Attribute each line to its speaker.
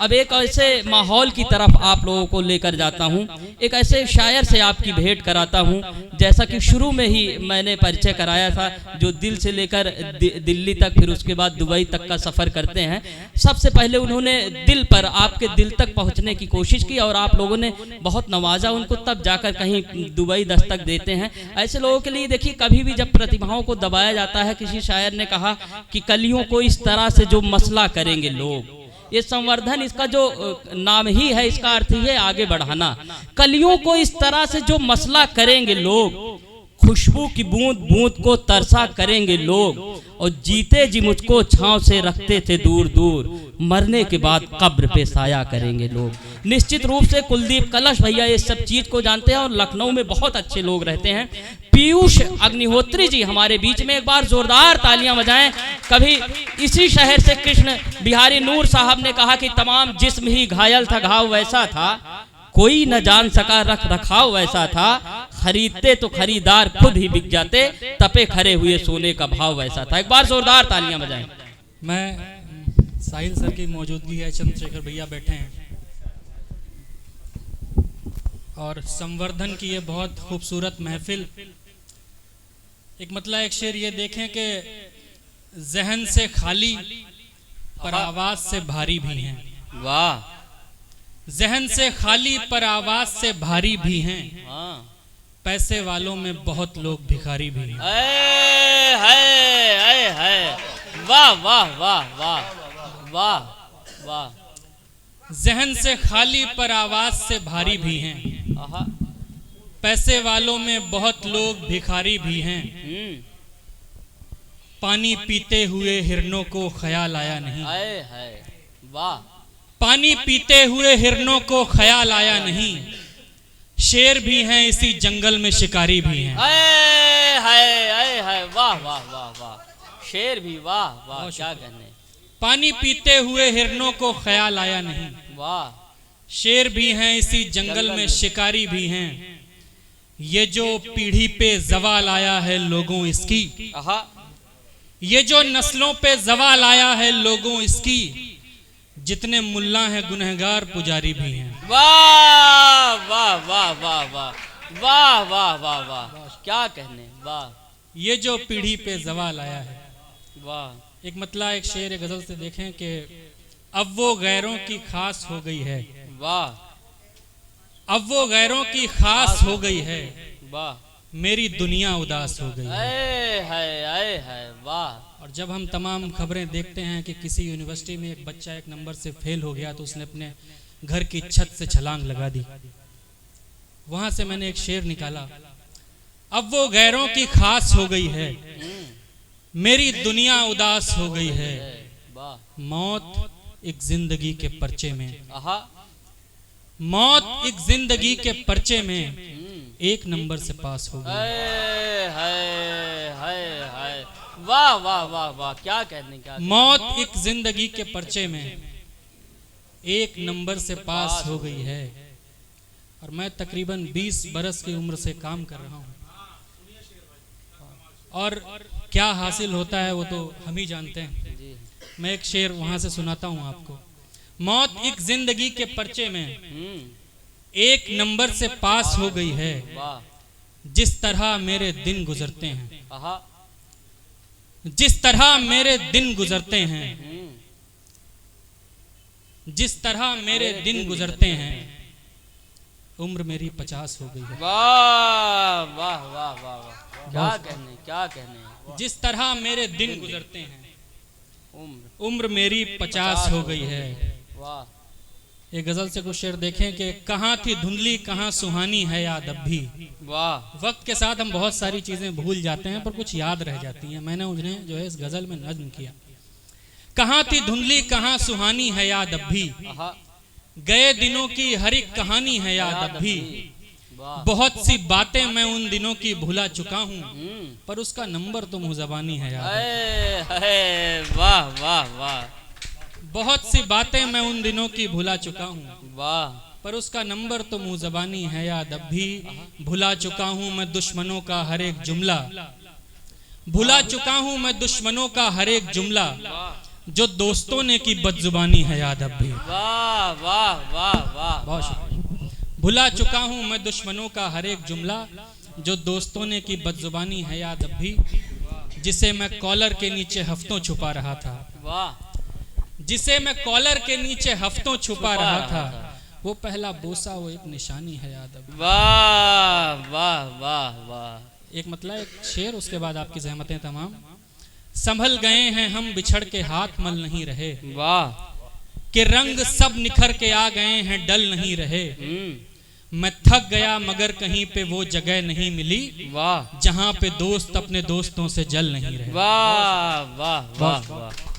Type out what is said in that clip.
Speaker 1: अब एक ऐसे माहौल की तरफ आप लोगों को लेकर जाता हूँ, एक ऐसे शायर से आपकी भेंट कराता हूँ। जैसा कि शुरू में ही मैंने परिचय कराया था, जो दिल से लेकर दिल्ली तक, फिर उसके बाद दुबई तक का सफ़र करते हैं। सबसे पहले उन्होंने दिल पर, आपके दिल तक पहुँचने की कोशिश की और आप लोगों ने बहुत नवाजा उनको, तब जाकर कहीं दुबई दस्तक देते हैं। ऐसे लोगों के लिए देखिए, कभी भी जब प्रतिभाओं को दबाया जाता है, किसी शायर ने कहा कि कलियों को इस तरह से जो मसला करेंगे लोग, ये संवर्धन, इसका जो नाम ही है, इसका अर्थ ही है आगे बढ़ाना। कलियों को इस तरह से जो मसला करेंगे लोग, खुशबू की बूंद बूंद को तरसा करेंगे लोग, और जीते जी मुझको छांव से रखते थे दूर दूर, मरने के बाद कब्र पे साया करेंगे लोग। निश्चित रूप से कुलदीप कलश भैया ये सब चीज़ को जानते हैं और लखनऊ में बहुत अच्छे लोग रहते हैं। पीयूष अग्निहोत्री जी हमारे बीच में, एक बार जोरदार तालियां बजाएं। कभी इसी शहर से कृष्ण बिहारी नूर साहब ने कहा कि तमाम जिस्म ही घायल था, घाव वैसा था, कोई न जान सका रख रखाव वैसा था, खरीदते तो खरीदार खुद ही बिक जाते, तपे खरे हुए सोने का भाव वैसा था। एक बार जोरदार तालियां बजाएं।
Speaker 2: मैं साहिल सर की मौजूदगी है, चंद्रशेखर भैया बैठे हैं और संवर्धन की ये बहुत खूबसूरत महफिल। एक मतलब एक शेर ये देखें कि जहन से खाली पर आवाज से भारी भी हैं।
Speaker 1: वाह।
Speaker 2: जहन से खाली पर आवाज से भारी भी हैं, पैसे वालों में बहुत लोग भिखारी भी हैं।
Speaker 1: वाह वाह वाह वाह वाह वाह।
Speaker 2: जहन से खाली पर आवाज से भारी भी हैं, पैसे वालों में बहुत लोग भिखारी भी हैं, पानी पीते हुए हिरनों को ख्याल आया नहीं।
Speaker 1: वाह।
Speaker 2: पानी पीते हुए हिरनों को ख्याल आया नहीं, शेर भी हैं इसी जंगल में शिकारी भी हैं।
Speaker 1: वाह वाह वाह वाह। शेर भी, वाह वाह, क्या कहने।
Speaker 2: पानी पीते हुए हिरनों को ख्याल आया नहीं,
Speaker 1: वाह।
Speaker 2: शेर भी हैं इसी जंगल में शिकारी भी हैं, ये जो पीढ़ी पे जवाल आया है लोगों इसकी, ये जो नस्लों पे जवाल आया है लोगों इसकी, जितने मुल्ला हैं गुनहगार पुजारी भी हैं।
Speaker 1: वाह वाह वाह वाह वाह वाह वाह वाह वाह, क्या कहने। वाह।
Speaker 2: ये जो पीढ़ी पे जवाल आया है।
Speaker 1: वाह।
Speaker 2: एक मतलब एक शेर एक गजल से देखें कि अब वो गैरों की खास हो गई है।
Speaker 1: वाह।
Speaker 2: अब वो गैरों की खास हो गई है,
Speaker 1: वाह।
Speaker 2: मेरी दुनिया उदास हो गई
Speaker 1: है। वाह।
Speaker 2: और जब हम तमाम खबरें देखते हैं कि किसी यूनिवर्सिटी में एक बच्चा एक नंबर से फेल हो गया तो उसने अपने घर की छत से छलांग लगा दी, वहां से मैंने एक शेर निकाला, अब वो गैरों की खास हो गई है, मेरी दुनिया उदास हो गई है, मौत एक जिंदगी के पर्चे में, मौत एक जिंदगी के पर्चे में एक नंबर से पास हो गई।
Speaker 1: वाह वाह वाह वाह, क्या कहने का।
Speaker 2: मौत एक जिंदगी के पर्चे में एक नंबर से पास हो गई है। और मैं तकरीबन 20 बरस की उम्र से काम कर रहा हूँ और क्या हासिल होता है वो तो हम ही जानते हैं। मैं एक शेर वहां से सुनाता हूँ आपको। मौत एक जिंदगी के पर्चे में एक नंबर से पास हो गई है, जिस तरह मेरे दिन गुजरते हैं, जिस तरह मेरे दिन गुजरते हैं, जिस तरह मेरे दिन गुजरते हैं, उम्र मेरी 50 हो गई है।
Speaker 1: वाह वाह वाह वाह वाह, क्या कहने, क्या कहने।
Speaker 2: जिस तरह मेरे दिन गुजरते हैं, उम्र मेरी 50 हो गई है।
Speaker 1: वाह।
Speaker 2: ये गजल से कुछ शेर देखें कि कहाँ थी धुंधली कहाँ सुहानी है याद अब भी।
Speaker 1: वाह।
Speaker 2: वक्त के साथ हम बहुत सारी चीजें भूल जाते हैं पर कुछ याद रह जाती हैं। मैंने उन्हें जो है इस गजल में नज्म किया। कहाँ थी धुंधली कहाँ सुहानी है याद अब भी, गए दिनों की हर एक कहानी है याद अब भी, बहुत सी बातें मैं उन दिनों की भुला चुका हूँ, पर उसका नंबर तो मुँह ज़बानी है याद।
Speaker 1: वाह वाह वाह।
Speaker 2: बहुत सी बातें मैं उन दिनों की भुला चुका हूँ,
Speaker 1: वाह,
Speaker 2: पर उसका नंबर तो मुँह ज़बानी है याद अब भी, भुला चुका हूँ मैं दुश्मनों का हर एक जुमला, भुला चुका हूँ मैं दुश्मनों का हर एक जुमला, जो दोस्तों ने की बदजुबानी है याद अब भी।
Speaker 1: वाह वाह वाह वाह,
Speaker 2: बहुत शुक्रिया। भुला चुका हूं मैं दुश्मनों का हर एक जुमला, जो दोस्तों ने की बदजुबानी है याद अब भी। जिसे मैं कॉलर के नीचे हफ्तों छुपा रहा था,
Speaker 1: वाह
Speaker 2: जिसे मैं कॉलर के नीचे हफ्तों छुपा रहा था, वो पहला बोसा वो एक निशानी है याद अब।
Speaker 1: वाह वाह वाह वाह।
Speaker 2: एक मतलब एक शेर, उसके बाद आपकी जहमतें तमाम। संभल गए हैं हम बिछड़ के हाथ मल नहीं रहे,
Speaker 1: वाह
Speaker 2: कि रंग सब निखर के आ गए हैं डल नहीं रहे। मैं थक गया मगर कहीं पे वो जगह नहीं मिली,
Speaker 1: वाह
Speaker 2: जहां पे दोस्त अपने दोस्तों से जल नहीं रहे।
Speaker 1: वाह वाह वाह वाह।